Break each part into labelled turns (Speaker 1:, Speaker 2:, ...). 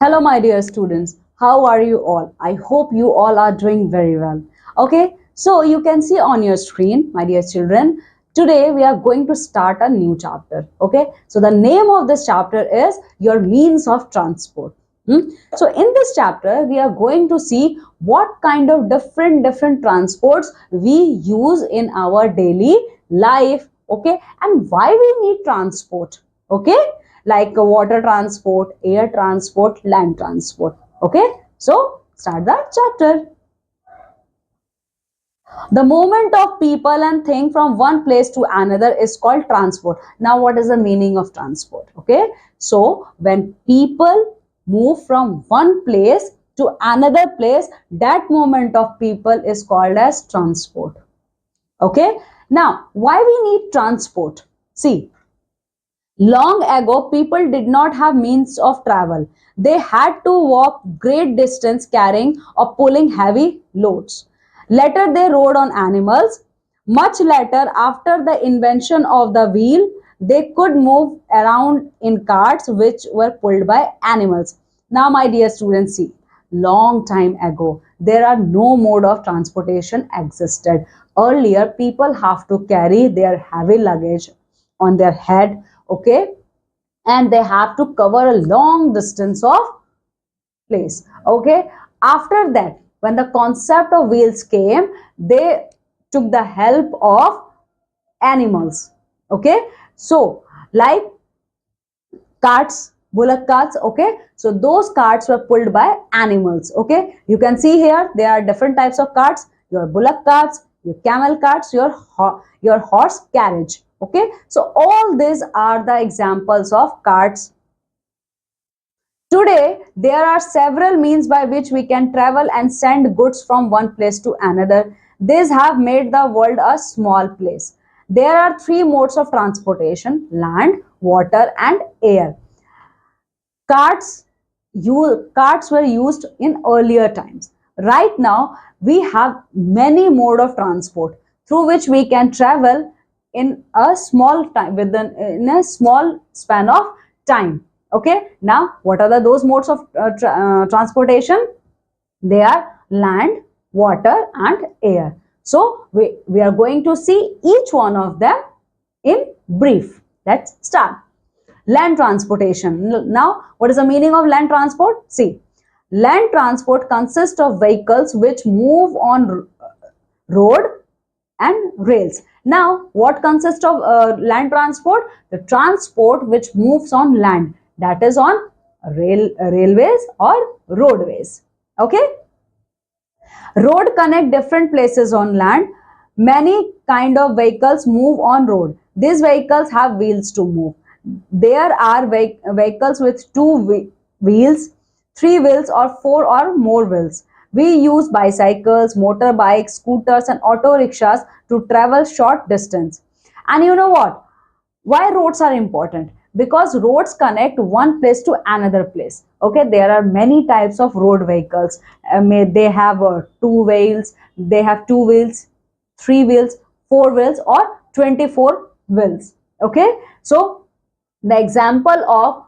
Speaker 1: Hello, my dear students. How are you all? I hope you all are doing very well. Okay, so you can see on your screen, my dear children, today we are going to start a new chapter. Okay, so the name of this chapter is Your Means of Transport. So in this chapter, we are going to see what kind of different transports we use in our daily life. Okay, and why we need transport. Okay, like water transport, air transport, land transport. Okay, so start that chapter. The movement of people and thing from one place to another is called transport. Now, what is the meaning of transport? Okay, so when people move from one place to another place, that movement of people is called as transport. Okay, now why we need transport? See, long ago, people did not have means of travel. They had to walk great distance carrying or pulling heavy loads. Later, they rode on animals. Much later, after the invention of the wheel, they could move around in carts which were pulled by animals. Now, my dear students, see, long time ago, there are no mode of transportation existed. Earlier, people have to carry their heavy luggage on their head, okay, and they have to cover a long distance of place. Okay, after that, when the concept of wheels came, they took the help of animals. Okay, so like carts, bullock carts. Okay, so those carts were pulled by animals. Okay, you can see here there are different types of carts: your bullock carts, your camel carts, your horse carriage. Okay, so all these are the examples of carts. Today, there are several means by which we can travel and send goods from one place to another. These have made the world a small place. There are three modes of transportation: land, water, and air. Carts, carts were used in earlier times. Right now, we have many mode of transport through which we can travel in a small time, within in a small span of time. Okay, now what are those modes of transportation? They are land, water, and air. So we are going to see each one of them in brief. Let's start. Land transportation. Now, what is the meaning of land transport? See, land transport consists of vehicles which move on road and rails. Now, what consists of land transport? The transport which moves on land, that is on railways or roadways. Okay, road connect different places on land. Many kind of vehicles move on road. These vehicles have wheels to move. There are vehicles with two wheels, three wheels, or four or more wheels. We use bicycles, motorbikes, scooters, and auto rickshaws to travel short distance. And you know what? Why roads are important? Because roads connect one place to another place. Okay, there are many types of road vehicles. They have two wheels, they have two wheels, three wheels, four wheels, or 24 wheels. Okay, so the example of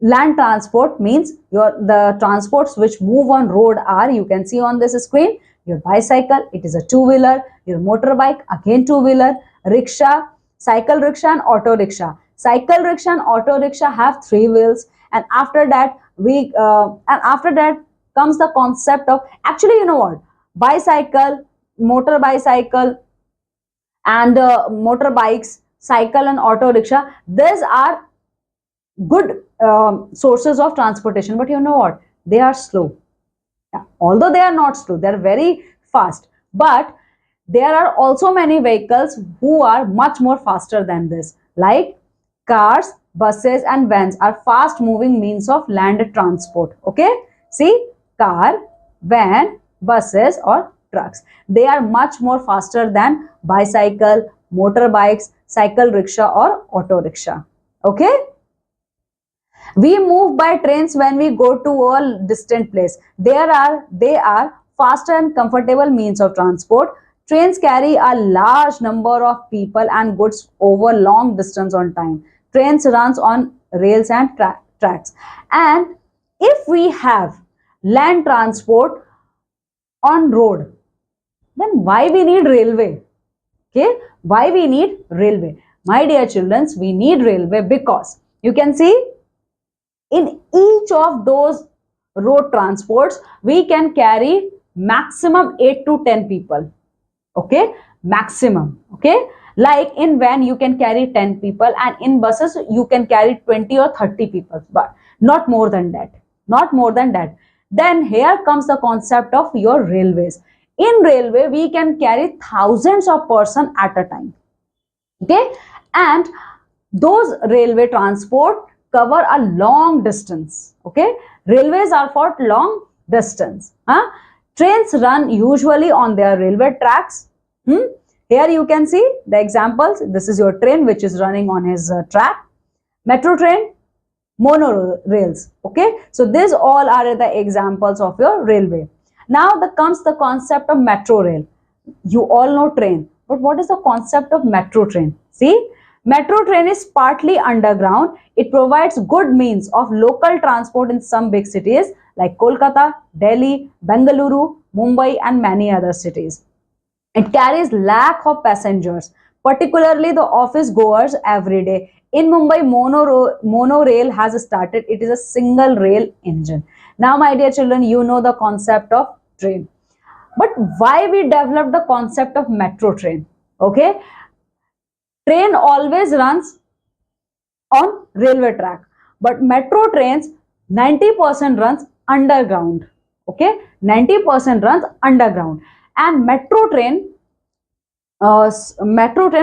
Speaker 1: land transport means the transports which move on road are, you can see on this screen, your bicycle, it is a two-wheeler; your motorbike, again two-wheeler; rickshaw, cycle rickshaw, and auto rickshaw. Cycle rickshaw and auto rickshaw have three wheels. And after that comes the concept of, actually, you know what, bicycle, motor bicycle, and motorbikes, cycle, and auto rickshaw, these are good sources of transportation. But you know what, they are slow. Yeah, although they are not slow, they are very fast. But there are also many vehicles who are much more faster than this, like cars, buses, and vans are fast moving means of land transport. Okay, see, car, van, buses, or trucks, they are much more faster than bicycle, motorbikes, cycle rickshaw, or auto rickshaw. Okay, we move by trains when we go to a distant place. They are faster and comfortable means of transport. Trains carry a large number of people and goods over long distance on time. Trains runs on rails and tracks. And if we have land transport on road, then why we need railway? Okay, why we need railway? My dear children, we need railway because you can see in each of those road transports we can carry maximum 8 to 10 people. Okay, maximum. Okay, like in van you can carry 10 people, and in buses you can carry 20 or 30 people, but not more than that, not more than that. Then here comes the concept of your railways. In railway we can carry thousands of person at a time. Okay, and those railway transport cover a long distance. Okay, railways are for long distance. Trains run usually on their railway tracks. Here you can see the examples. This is your train which is running on his track. Metro train, monorails. Okay, so these all are the examples of your railway. Now comes the concept of metro rail. You all know train, but what is the concept of metro train? See, metro train is partly underground. It provides good means of local transport in some big cities like Kolkata, Delhi, Bengaluru, Mumbai, and many other cities. It carries lakh of passengers, particularly the office goers every day. In Mumbai, monorail has started. It is a single rail engine. Now, my dear children, you know the concept of train. But why we developed the concept of metro train? Okay, train always runs on railway track, but metro trains 90% runs underground. Okay, 90% runs underground, and metro train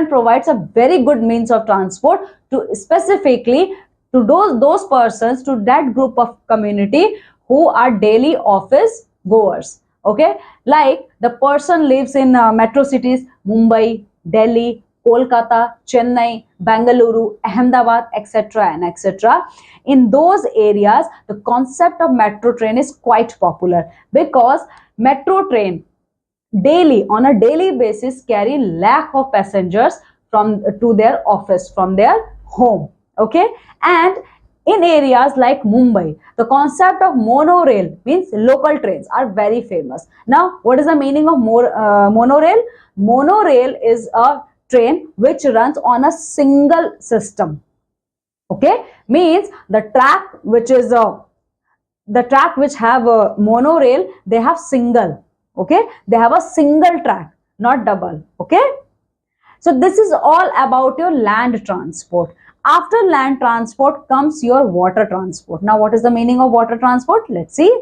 Speaker 1: provides a very good means of transport to specifically to those persons, to that group of community who are daily office goers. Okay, like the person lives in metro cities Mumbai, Delhi, Kolkata, Chennai, Bangalore, Ahmedabad, etc. and etc. In those areas, the concept of metro train is quite popular because metro train daily, on a daily basis, carry lakh of passengers from to their office, from their home. Okay, and in areas like Mumbai, the concept of monorail means local trains are very famous. Now, what is the meaning of monorail? Monorail is a train which runs on a single system. Okay, means the track which have a monorail, they have single. Okay, they have a single track, not double. Okay, so this is all about your land transport. After land transport comes your water transport. Now, what is the meaning of water transport? Let's see.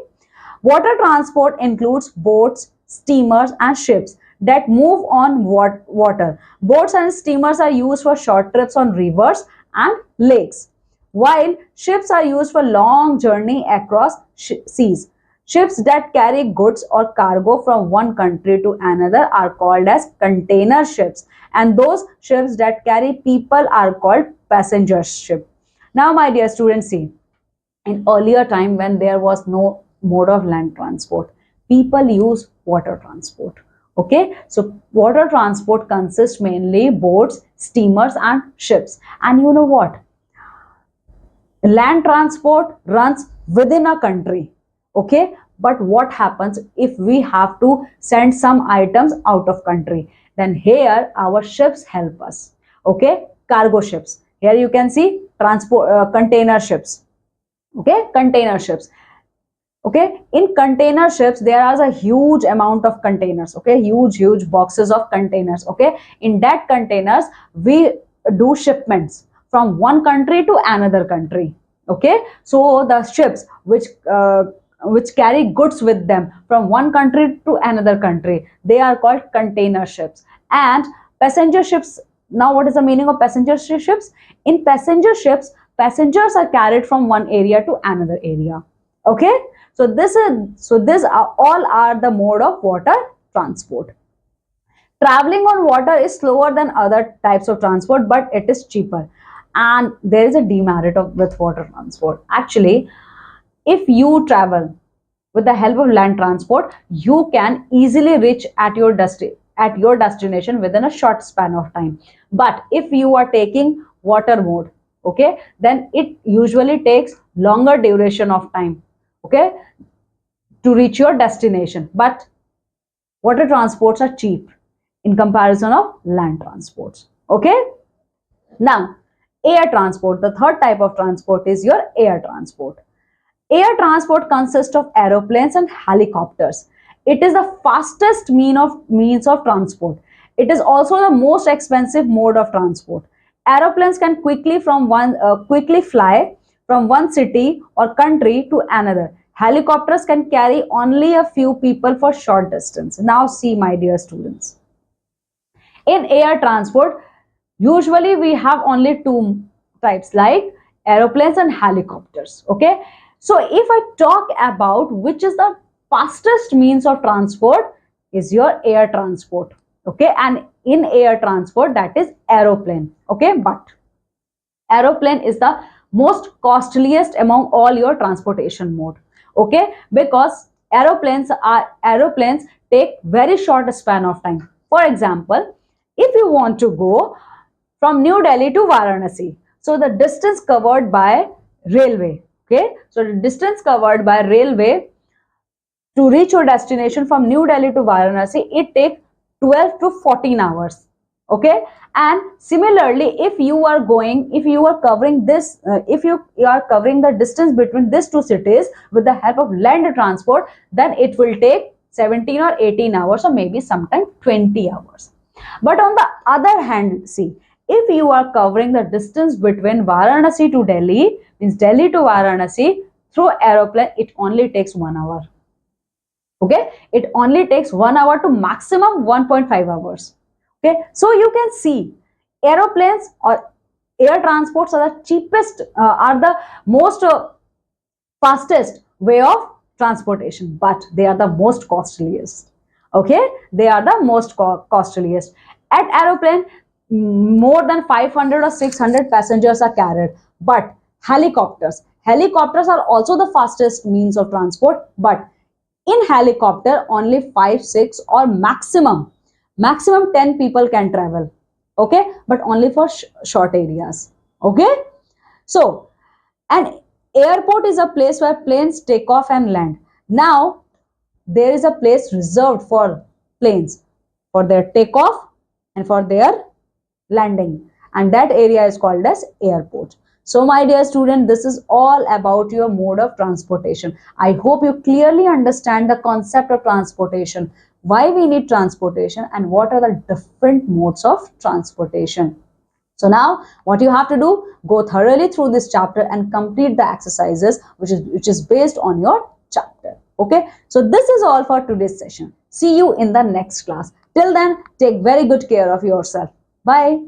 Speaker 1: Water transport includes boats, steamers, and ships that move on water. Boats and steamers are used for short trips on rivers and lakes, while ships are used for long journey across seas. Ships that carry goods or cargo from one country to another are called as container ships, and those ships that carry people are called passenger ship. Now, my dear students, see, in earlier time when there was no mode of land transport, people use water transport. Okay, so water transport consists mainly boats, steamers, and ships. And you know what? Land transport runs within a country. Okay, but what happens if we have to send some items out of country? Then here our ships help us. Okay, cargo ships. Here you can see transport container ships. Okay, container ships. Okay, in container ships there is a huge amount of containers. Okay, huge boxes of containers. Okay, in that containers we do shipments from one country to another country. Okay, so the ships which carry goods with them from one country to another country, they are called container ships. And passenger ships, now what is the meaning of passenger ships? In passenger ships, passengers are carried from one area to another area. Okay, so this are all are the mode of water transport. Traveling on water is slower than other types of transport, but it is cheaper. And there is a demerit with water transport. Actually, if you travel with the help of land transport, you can easily reach at your destination within a short span of time. But if you are taking water mode, okay, then it usually takes longer duration of time. okay, to reach your destination. But water transports are cheap in comparison of land transports. Okay. Now, air transport, the third type of transport is your air transport. Air transport consists of aeroplanes and helicopters. It is the fastest means of transport. It is also the most expensive mode of transport. Aeroplanes can quickly fly from one city or country to another. Helicopters can carry only a few people for short distance. Now see, my dear students, in air transport, usually we have only two types, like aeroplanes and helicopters. Okay, so if I talk about which is the fastest means of transport, is your air transport. Okay, and in air transport, that is aeroplane. Okay, but aeroplane is the most costliest among all your transportation mode. Okay, because aeroplanes take very short span of time. For example, if you want to go from New Delhi to Varanasi, so the distance covered by railway, okay, so the distance covered by railway to reach your destination from New Delhi to Varanasi, it takes 12 to 14 hours. Okay, and similarly, if you are covering this, if you are covering the distance between these two cities with the help of land transport, then it will take 17 or 18 hours, or maybe sometimes 20 hours. But on the other hand, see, if you are covering the distance between Varanasi to Delhi, means Delhi to Varanasi through aeroplane, it only takes 1 hour. Okay, it only takes 1 hour to maximum 1.5 hours. Okay, so you can see aeroplanes or air transports are the cheapest, are the most fastest way of transportation, but they are the most costliest. Okay, they are the most costliest. At aeroplane, more than 500 or 600 passengers are carried, but helicopters are also the fastest means of transport, but in helicopter only 5 6 or maximum 10 people can travel. Okay, but only for short areas. Okay, so an airport is a place where planes take off and land. Now there is a place reserved for planes for their takeoff and for their landing, and that area is called as airport. So my dear student, this is all about your mode of transportation. I hope you clearly understand the concept of transportation, why we need transportation, and what are the different modes of transportation. So now what you have to do, go thoroughly through this chapter and complete the exercises which is based on your chapter. Okay, so this is all for today's session. See you in the next class. Till then, take very good care of yourself. Bye.